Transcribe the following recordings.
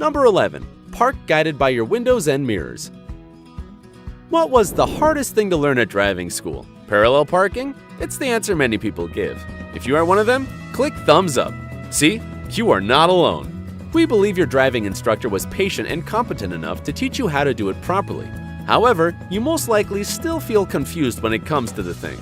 Number 11. Park guided by your windows and mirrors. What was the hardest thing to learn at driving school? Parallel parking? It's the answer many people give. If you are one of them, click thumbs up. See, you are not alone. We believe your driving instructor was patient and competent enough to teach you how to do it properly. However, you most likely still feel confused when it comes to the thing.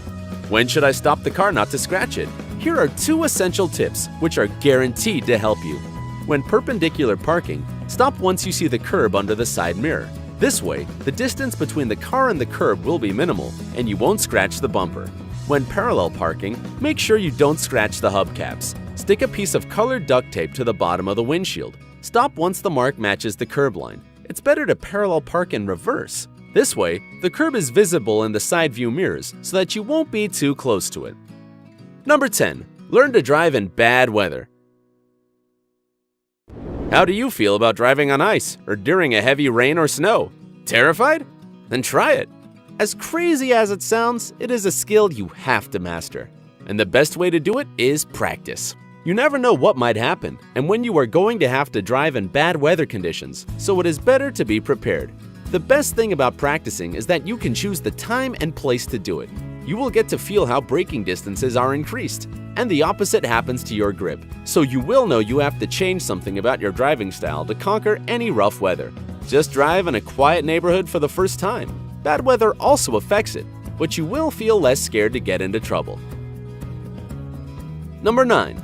When should I stop the car not to scratch it? Here are 2 essential tips which are guaranteed to help you. When perpendicular parking, stop once you see the curb under the side mirror. This way, the distance between the car and the curb will be minimal, and you won't scratch the bumper. When parallel parking, make sure you don't scratch the hubcaps. Stick a piece of colored duct tape to the bottom of the windshield. Stop once the mark matches the curb line. It's better to parallel park in reverse. This way, the curb is visible in the side view mirrors so that you won't be too close to it. Number 10. Learn to drive in bad weather. How do you feel about driving on ice or during a heavy rain or snow? Terrified? Then try it. As crazy as it sounds, it is a skill you have to master. And the best way to do it is practice. You never know what might happen and when you are going to have to drive in bad weather conditions, so it is better to be prepared. The best thing about practicing is that you can choose the time and place to do it. You will get to feel how braking distances are increased, and the opposite happens to your grip, so you will know you have to change something about your driving style to conquer any rough weather. Just drive in a quiet neighborhood for the first time. Bad weather also affects it, but you will feel less scared to get into trouble. Number 9.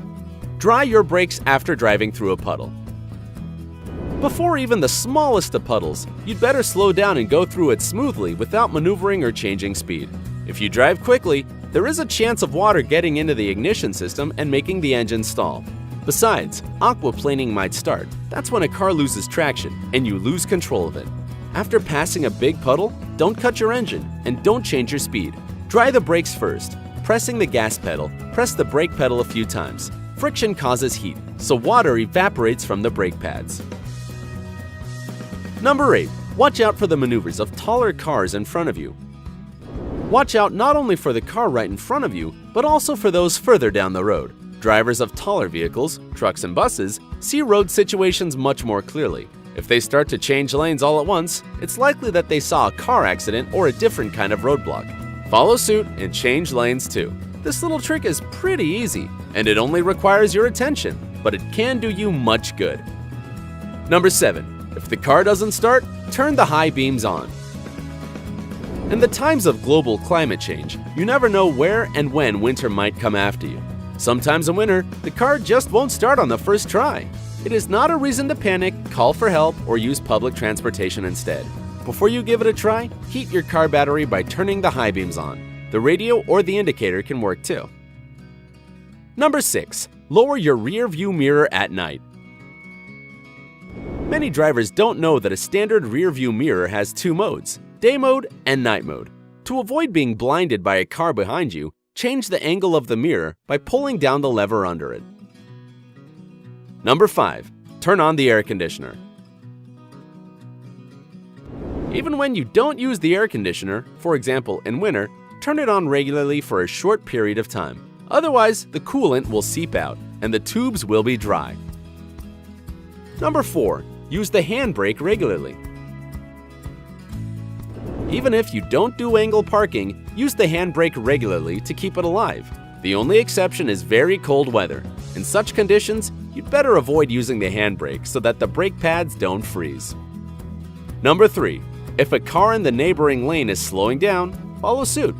Dry your brakes after driving through a puddle. Before even the smallest of puddles, you'd better slow down and go through it smoothly without maneuvering or changing speed. If you drive quickly, there is a chance of water getting into the ignition system and making the engine stall. Besides, aquaplaning might start. That's when a car loses traction and you lose control of it. After passing a big puddle, don't cut your engine and don't change your speed. Dry the brakes first. Pressing the gas pedal, press the brake pedal a few times. Friction causes heat, so water evaporates from the brake pads. Number 8. Watch out for the maneuvers of taller cars in front of you. Watch out not only for the car right in front of you, but also for those further down the road. Drivers of taller vehicles, trucks and buses, see road situations much more clearly. If they start to change lanes all at once, it's likely that they saw a car accident or a different kind of roadblock. Follow suit and change lanes too. This little trick is pretty easy, and it only requires your attention, but it can do you much good. Number 7. If the car doesn't start, turn the high beams on. In the times of global climate change, you never know where and when winter might come after you. Sometimes in winter, the car just won't start on the first try. It is not a reason to panic, call for help, or use public transportation instead. Before you give it a try, heat your car battery by turning the high beams on. The radio or the indicator can work too. Number 6. Lower your rear view mirror at night. Many drivers don't know that a standard rear view mirror has 2 modes, day mode and night mode. To avoid being blinded by a car behind you, change the angle of the mirror by pulling down the lever under it. Number 5. Turn on the air conditioner. Even when you don't use the air conditioner, for example in winter, turn it on regularly for a short period of time. Otherwise, the coolant will seep out and the tubes will be dry. Number 4. Use the handbrake regularly. Even if you don't do angle parking, use the handbrake regularly to keep it alive. The only exception is very cold weather. In such conditions, you'd better avoid using the handbrake so that the brake pads don't freeze. Number 3. If a car in the neighboring lane is slowing down, follow suit.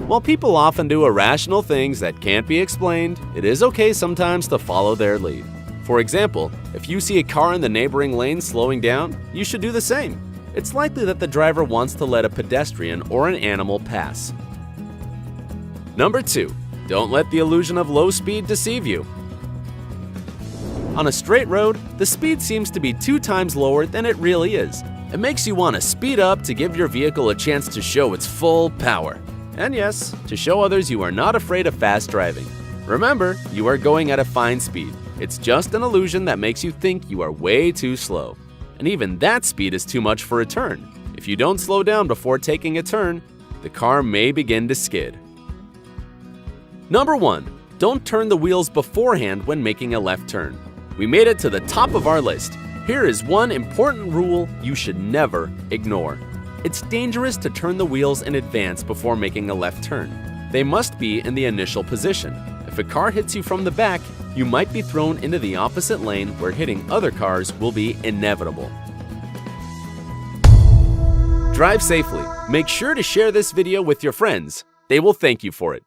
While people often do irrational things that can't be explained, it is okay sometimes to follow their lead. For example, if you see a car in the neighboring lane slowing down, you should do the same. It's likely that the driver wants to let a pedestrian or an animal pass. Number 2. Don't let the illusion of low speed deceive you. On a straight road, the speed seems to be 2 times lower than it really is. It makes you want to speed up to give your vehicle a chance to show its full power. And yes, to show others you are not afraid of fast driving. Remember, you are going at a fine speed. It's just an illusion that makes you think you are way too slow. And even that speed is too much for a turn. If you don't slow down before taking a turn, the car may begin to skid. Number 1. Don't turn the wheels beforehand when making a left turn. We made it to the top of our list. Here is one important rule you should never ignore. It's dangerous to turn the wheels in advance before making a left turn. They must be in the initial position. If a car hits you from the back, you might be thrown into the opposite lane where hitting other cars will be inevitable. Drive safely. Make sure to share this video with your friends. They will thank you for it.